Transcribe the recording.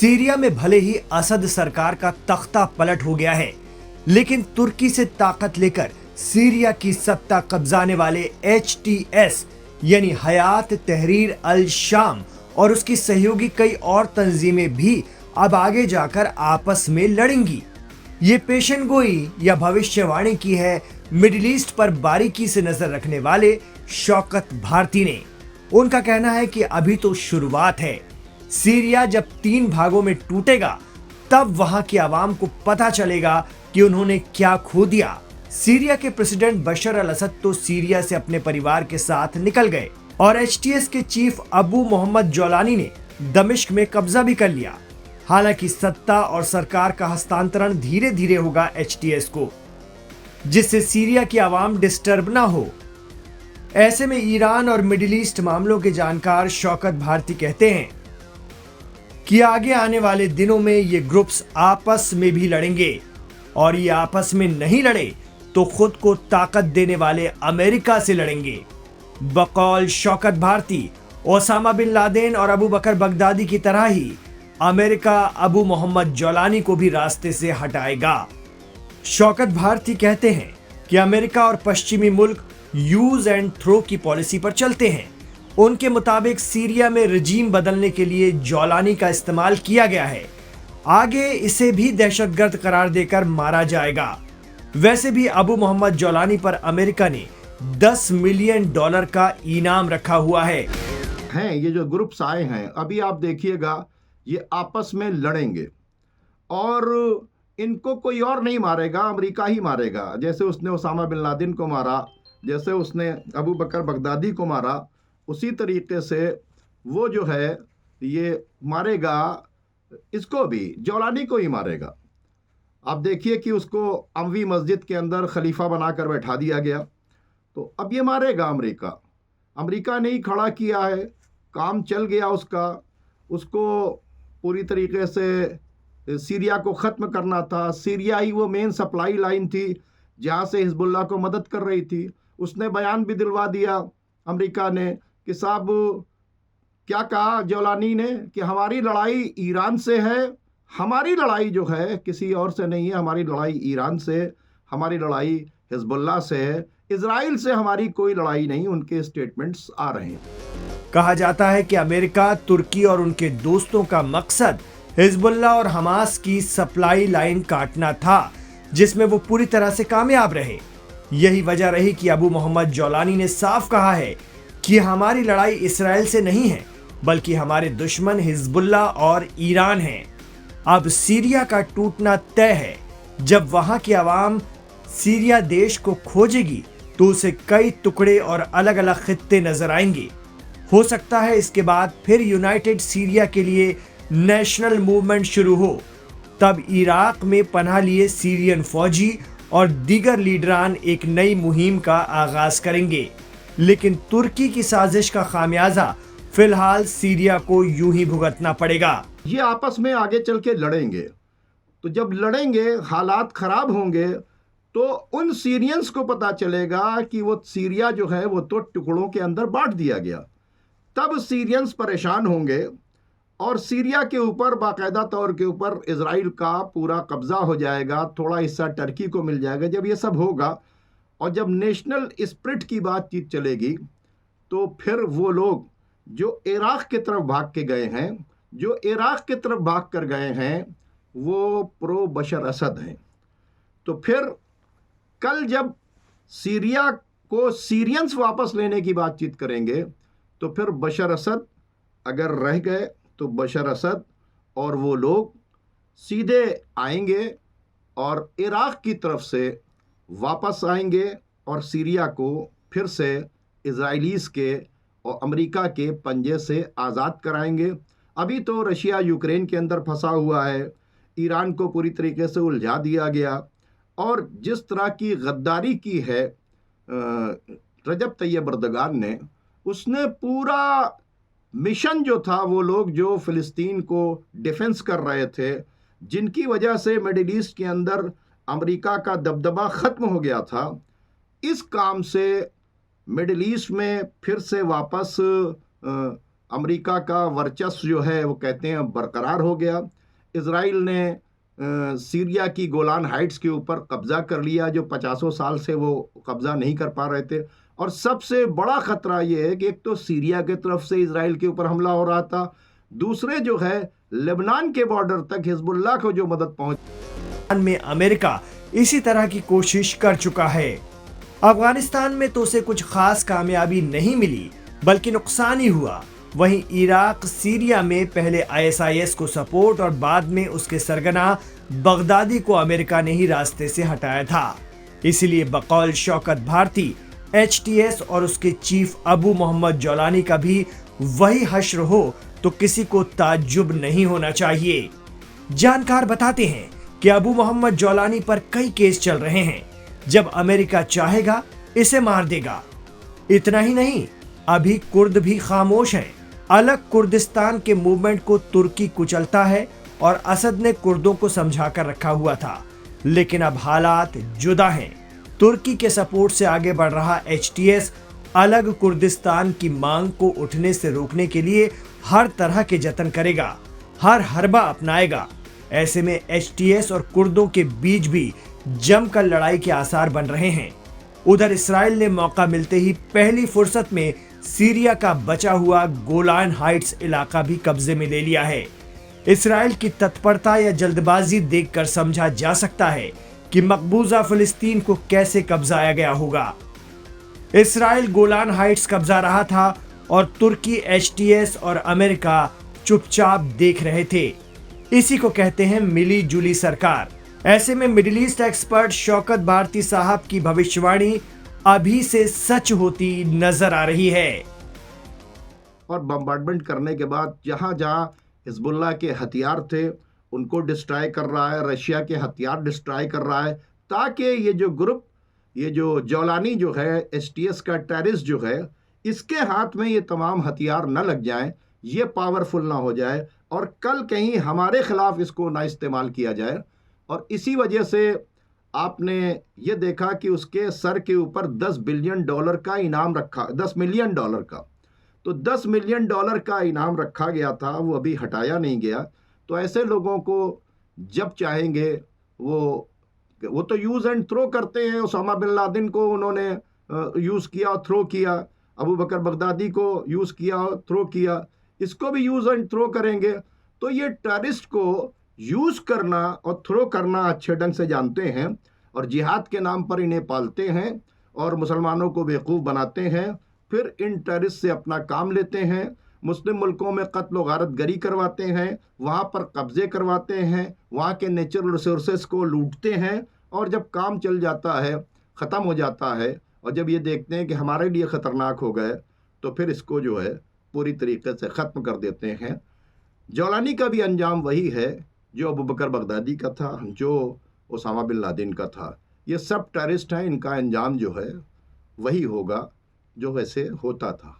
Syria में भले ही असद सरकार का तख्ता पलट हो गया है, लेकिन तुर्की से ताकत लेकर सीरिया की सत्ता कब्जाने वाले HTS यानी हयात तहरीर अल शाम और उसकी सहयोगी कई और तंजीमें भी अब आगे जाकर आपस में लड़ेंगी। ये पेशेनगोई या भविष्यवाणी की है मिडिल ईस्ट पर बारीकी से नजर रखने वाले शौकत भारती ने। उनका कहना है कि अभी तो शुरुआत है। सीरिया जब 3 भागों में टूटेगा तब वहां की आवाम को पता चलेगा कि उन्होंने क्या खो दिया। सीरिया के प्रेसिडेंट बशर अल असद तो सीरिया से अपने परिवार के साथ निकल गए और HTS के चीफ अबू मोहम्मद जोलानी ने दमिश्क में कब्जा भी कर लिया। हालांकि सत्ता और सरकार का हस्तांतरण धीरे धीरे होगा HTS को, जिससे सीरिया की आवाम डिस्टर्ब ना हो। ऐसे में ईरान और मिडिल ईस्ट मामलों के जानकार शौकत भारती कहते हैं कि आगे आने वाले दिनों में ये ग्रुप्स आपस में भी लड़ेंगे और ये आपस में नहीं लड़े तो खुद को ताकत देने वाले अमेरिका से लड़ेंगे। बकौल Shaukat Bharti, Osama bin Laden और अबू बकर बगदादी की तरह ही अमेरिका अबू मोहम्मद जोलानी को भी रास्ते से हटाएगा। शौकत भारती कहते हैं कि अमेरिका और पश्चिमी मुल्क यूज एंड थ्रो की पॉलिसी पर चलते हैं। उनके मुताबिक सीरिया में रजीम बदलने के लिए जोलानी का इस्तेमाल किया गया है। आगे इसे भी दहशतगर्द करार देकर मारा जाएगा। वैसे भी अबू मोहम्मद जोलानी पर अमेरिका ने $10 मिलियन का इनाम रखा हुआ है। ये जो ग्रुप्स आए हैं, अभी आप देखिएगा ये आपस में लड़ेंगे और इनको कोई और नहीं मारेगा, अमेरिका ही मारेगा। जैसे उसने ओसामा बिन लादेन को मारा, जैसे उसने अबू बकर बगदादी को मारा, उसी तरीके से वो जो है ये मारेगा, इसको भी, जोलानी को ही मारेगा। आप देखिए कि उसको अमवी मस्जिद के अंदर खलीफा बनाकर बैठा दिया गया, तो अब ये मारेगा अमेरिका। अमेरिका ने ही खड़ा किया है, काम चल गया उसका। उसको पूरी तरीके से सीरिया को ख़त्म करना था। सीरिया ही वो मेन सप्लाई लाइन थी जहाँ से हिजबुल्लाह को मदद कर रही थी। उसने बयान भी दिलवा दिया अमेरिका ने कि साहब, क्या कहा जोलानी ने कि हमारी लड़ाई ईरान से है, हमारी लड़ाई जो है किसी और से नहीं है, हमारी लड़ाई ईरान से, हमारी लड़ाई हिजबुल्लाह से है, इजराइल से हमारी कोई लड़ाई नहीं। उनके स्टेटमेंट्स आ रहे हैं। कहा जाता है कि अमेरिका, तुर्की और उनके दोस्तों का मकसद हिजबुल्लाह और हमास की सप्लाई लाइन काटना था, जिसमें वो पूरी तरह से कामयाब रहे। यही वजह रही कि अबू मोहम्मद जोलानी ने साफ कहा है कि हमारी लड़ाई इसराइल से नहीं है, बल्कि हमारे दुश्मन हिजबुल्लाह और ईरान हैं। अब सीरिया का टूटना तय है। जब वहां की आवाम सीरिया देश को खोजेगी तो उसे कई टुकड़े और अलग अलग खित्ते नजर आएंगे। हो सकता है इसके बाद फिर यूनाइटेड सीरिया के लिए नेशनल मूवमेंट शुरू हो। तब इराक में पनाह लिए सीरियन फौजी और दीगर लीडरान एक नई मुहिम का आगाज करेंगे। लेकिन तुर्की की साजिश का खामियाजा फिलहाल सीरिया को यूं ही भुगतना पड़ेगा। ये आपस में आगे चल के लड़ेंगे, तो जब लड़ेंगे हालात खराब होंगे तो उन सीरियंस को पता चलेगा कि वो सीरिया जो है वो तो टुकड़ों के अंदर बांट दिया गया। तब सीरियंस परेशान होंगे और सीरिया के ऊपर बाकायदा तौर के ऊपर इजराइल का पूरा कब्जा हो जाएगा, थोड़ा हिस्सा टर्की को मिल जाएगा। जब ये सब होगा और जब नेशनल स्पिरिट की बातचीत चलेगी तो फिर वो लोग जो इराक की तरफ भाग के गए हैं, जो इराक की तरफ भाग कर गए हैं, वो प्रो बशर असद हैं। तो फिर कल जब सीरिया को सीरियंस वापस लेने की बातचीत करेंगे तो फिर बशर असद अगर रह गए तो बशर असद और वो लोग सीधे आएंगे और इराक की तरफ से वापस आएंगे और सीरिया को फिर से इजराइलीज़ के और अमेरिका के पंजे से आज़ाद कराएंगे। अभी तो रशिया यूक्रेन के अंदर फंसा हुआ है, ईरान को पूरी तरीके से उलझा दिया गया और जिस तरह की गद्दारी की है रजब तैयब अर्दगान ने, उसने पूरा मिशन जो था, वो लोग जो फ़िलिस्तीन को डिफेंस कर रहे थे, जिनकी वजह से मिडिल ईस्ट के अंदर अमेरिका का दबदबा ख़त्म हो गया था, इस काम से मिडिल ईस्ट में फिर से वापस अमेरिका का वर्चस्व जो है वो कहते हैं बरकरार हो गया। इज़राइल ने सीरिया की गोलान हाइट्स के ऊपर कब्ज़ा कर लिया, जो 50 साल से वो कब्ज़ा नहीं कर पा रहे थे। और सबसे बड़ा ख़तरा ये है कि एक तो सीरिया की तरफ से इज़राइल के ऊपर हमला हो रहा था, दूसरे जो है लेबनान के बॉर्डर तक हिजबुल्लाह को जो मदद पहुंच में अमेरिका इसी तरह की कोशिश कर चुका है। अफगानिस्तान में तो उसे कुछ खास कामयाबी नहीं मिली, बल्कि नुकसान ही हुआ। वहीं इराक सीरिया में पहले ISIS को सपोर्ट और बाद में उसके सरगना बगदादी को अमेरिका ने ही रास्ते से हटाया था। इसीलिए बकौल शौकत भारती HTS और उसके चीफ अबू मोहम्मद जौलानी का भी वही हश्र हो तो किसी को ताज्जुब नहीं होना चाहिए। जानकार बताते हैं कि अबू मोहम्मद जौलानी पर कई केस चल रहे हैं। जब अमेरिका चाहेगा इसे मार देगा। इतना ही नहीं, अभी कुर्द भी खामोश हैं। अलग कुर्दिस्तान के मूवमेंट को तुर्की कुचलता है और असद ने कुर्दों को समझा कर रखा हुआ था, लेकिन अब हालात जुदा हैं। तुर्की के सपोर्ट से आगे बढ़ रहा HTS अलग कुर्दिस्तान की मांग को उठने से रोकने के लिए हर तरह के जतन करेगा, हर हरबा अपनाएगा। ऐसे में HTS और कुर्दों के बीच भी जमकर लड़ाई के आसार बन रहे हैं। उधर इसराइल ने मौका मिलते ही पहली फुर्सत में सीरिया का बचा हुआ गोलान हाइट्स इलाका भी कब्जे में ले लिया है। इसराइल की तत्परता या जल्दबाजी देखकर समझा जा सकता है कि मकबूजा फिलिस्तीन को कैसे कब्जाया गया होगा। इसराइल गोलान हाइट्स कब्जा रहा था और तुर्की HTS और अमेरिका चुपचाप देख रहे थे। इसी को कहते हैं मिली जुली सरकार। ऐसे में Middle East expert Shaukat Bharti साहब की भविष्यवाणी अभी से सच होती नजर आ रही है। और बम्बार्डमेंट करने के बाद जहां जहां हिजबुल्लाह के हथियार थे उनको डिस्ट्रॉय कर रहा है, रशिया के हथियार डिस्ट्रॉय कर रहा है, ताकि ये जो ग्रुप, ये जो जौलानी जो है, HTS का टेररिस्ट जो है, इसके हाथ में ये तमाम हथियार न लग जाएं, ये पावरफुल ना हो जाए और कल कहीं हमारे खिलाफ इसको ना इस्तेमाल किया जाए। और इसी वजह से आपने ये देखा कि उसके सर के ऊपर $10 बिलियन का इनाम रखा, $10 मिलियन का, तो $10 मिलियन का इनाम रखा गया था, वो अभी हटाया नहीं गया। तो ऐसे लोगों को जब चाहेंगे वो तो यूज़ एंड थ्रो करते हैं। उसामा बिन लादेन को उन्होंने यूज़ किया और थ्रो किया, अबू बकर बगदादी को यूज़ किया और थ्रो किया, इसको भी यूज़ एंड थ्रो करेंगे। तो ये टेररिस्ट को यूज़ करना और थ्रो करना अच्छे ढंग से जानते हैं और जिहाद के नाम पर इन्हें पालते हैं और मुसलमानों को बेवकूफ़ बनाते हैं। फिर इन टेररिस्ट से अपना काम लेते हैं, मुस्लिम मुल्कों में कत्ल गारत गरी करवाते हैं, वहाँ पर कब्ज़े करवाते हैं, वहाँ के नेचुरल रिसोर्सेज को लूटते हैं और जब काम चल जाता है, ख़त्म हो जाता है और जब ये देखते हैं कि हमारे लिए ख़तरनाक हो गए तो फिर इसको जो है पूरी तरीके से ख़त्म कर देते हैं। जौलानी का भी अंजाम वही है जो अबू बकर बगदादी का था, जो ओसामा बिन लादेन का था। ये सब टेररिस्ट हैं, इनका अंजाम जो है वही होगा जो वैसे होता था।